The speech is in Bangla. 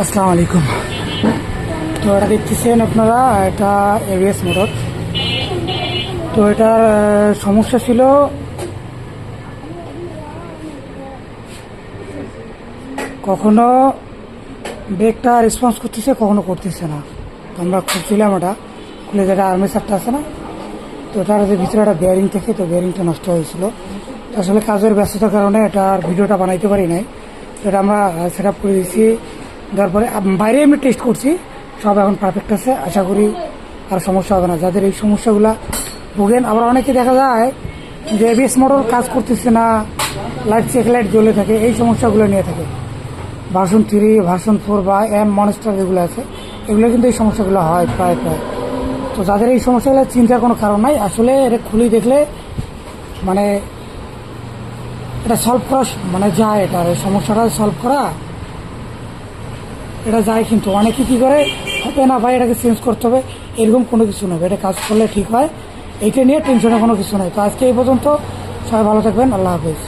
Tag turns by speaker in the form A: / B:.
A: আসসালামু আলাইকুম। তো এটা দেখতেছেন আপনারা, এটা এবিএস মোটর। তো এটার সমস্যা ছিল, কখনো ব্রেকটা রেসপন্স করতেছে, কখনো করতেছে না। তো আমরা খুঁজছিলাম, এটা খুলে যেটা আর্মেচারটা আছে না, তো এটার যে ভিতরে একটা বেয়ারিং থেকে, তো বেয়ারিংটা নষ্ট হয়েছিল। তো আসলে কাজের ব্যস্ততার কারণে এটার ভিডিওটা বানাইতে পারি নাই। তো এটা আমরা সেট আপ করে দিয়েছি, দেওয়ার পরে বাইরে এমনি টেস্ট করছি, সব এখন পারফেক্ট আছে। আশা করি আর সমস্যা হবে না। যাদের এই সমস্যাগুলো ভোগেন, আবার অনেকে দেখা যায় যে এবিএস মোটর কাজ করতেছে না, লাইট চেক লাইট জ্বলে থাকে, এই সমস্যাগুলো নিয়ে থাকে। ভার্সন 3, ভার্সন 4 বা এম মনস্টার যেগুলো আছে, এগুলো কিন্তু এই সমস্যাগুলো হয় প্রায়। তো যাদের এই সমস্যাগুলো, চিন্তার কোনো কারণ নাই। আসলে এটা খুলে দেখলে মানে এটা সলভ করা যায়, এটার এই সমস্যাটা সলভ করা এটা যায়। কিন্তু অনেকে কী করে, হবে না ভাই এটাকে চেঞ্জ করতে হবে, এরকম কোনো কিছু নয়। এটা কাজ করলে ঠিক হয়, এইটা নিয়ে টেনশনের কোনো কিছু নয়। তো আজকে এই পর্যন্ত, সবাই ভালো থাকবেন, আল্লাহ হাফেজ।